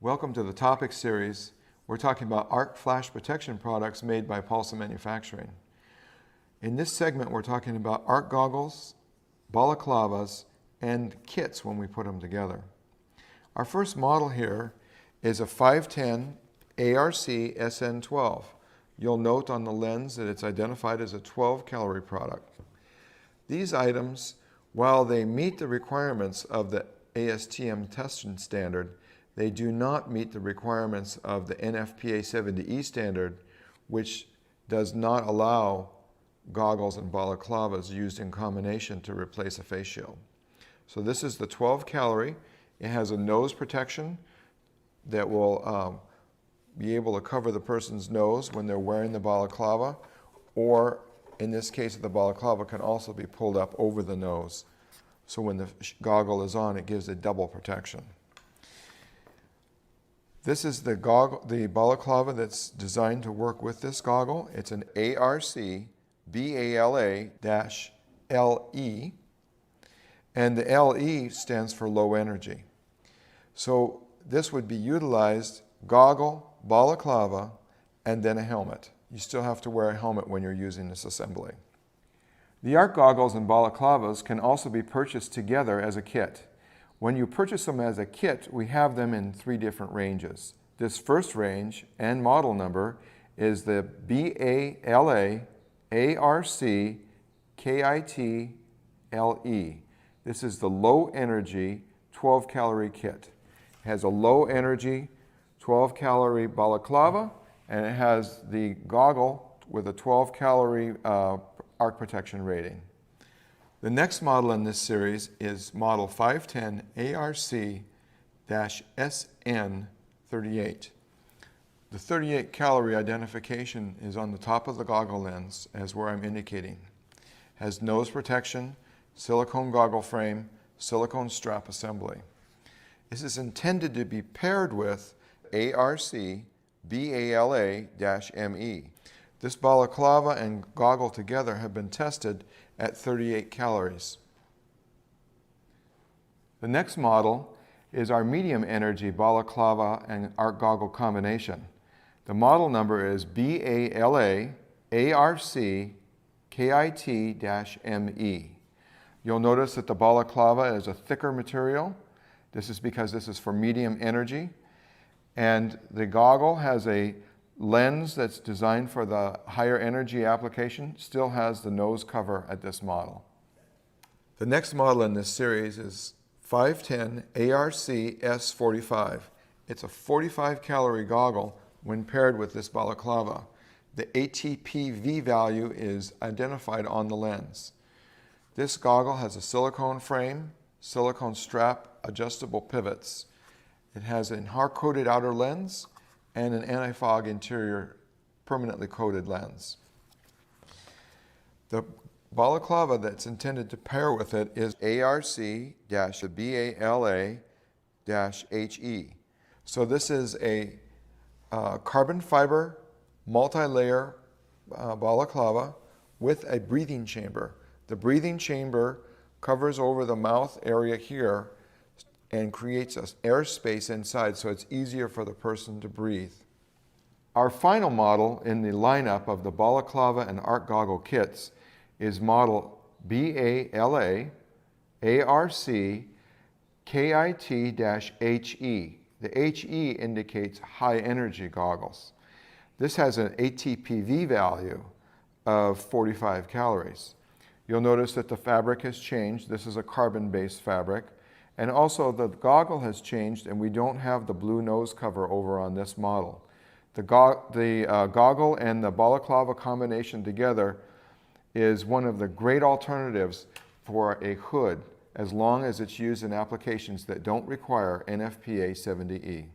Welcome to the topic series. We're talking about arc flash protection products made by Paulson Manufacturing. In this segment, we're talking about arc goggles, balaclavas, and kits when we put them together. Our first model here is a 510 ARC-SN12. You'll note on the lens that it's identified as a 12-calorie product. These items, while they meet the requirements of the ASTM testing standard, they do not meet the requirements of the NFPA 70E standard, which does not allow goggles and balaclavas used in combination to replace a face shield. So this is the 12-calorie. It has a nose protection that will be able to cover the person's nose when they're wearing the balaclava, or in this case, the balaclava can also be pulled up over the nose. So when the goggle is on, it gives a double protection. This is the balaclava that's designed to work with this goggle. It's an ARC-BALA-LE, and the LE stands for low energy. So this would be utilized goggle, balaclava, and then a helmet. You still have to wear a helmet when you're using this assembly. The ARC goggles and balaclavas can also be purchased together as a kit. When you purchase them as a kit, we have them in 3 different ranges. This first range and model number is the BALA-ARC-KIT-LE. This is the low energy 12-calorie kit. It has a low energy 12-calorie balaclava, and it has the goggle with a 12-calorie arc protection rating. The next model in this series is model 510 ARC-SN38. The 38-calorie identification is on the top of the goggle lens, as where I'm indicating. It has nose protection, silicone goggle frame, silicone strap assembly. This is intended to be paired with ARC-BALA-ME. This balaclava and goggle together have been tested at 38 calories. The next model is our medium energy balaclava and arc goggle combination. The model number is BALA-ARC-KIT-LE. You'll notice that the balaclava is a thicker material. This is because this is for medium energy. And the goggle has a lens that's designed for the higher energy application, still has the nose cover at this model. The next model in this series is 510 ARC-S45. It's a 45-calorie goggle when paired with this balaclava. The ATPV value is identified on the lens. This goggle has a silicone frame, silicone strap, adjustable pivots. It has a hard-coated outer lens and an anti-fog interior permanently coated lens. The balaclava that's intended to pair with it is ARC-BALA-HE. So this is a carbon fiber multi-layer balaclava with a breathing chamber. The breathing chamber covers over the mouth area here and creates an airspace inside, so it's easier for the person to breathe. Our final model in the lineup of the balaclava and arc goggle kits is model BALA-ARC-KIT-HE. The HE indicates high energy goggles. This has an ATPV value of 45 calories. You'll notice that the fabric has changed. This is a carbon-based fabric. And also the goggle has changed, and we don't have the blue nose cover over on this model. The goggle and the balaclava combination together is one of the great alternatives for a hood, as long as it's used in applications that don't require NFPA 70E.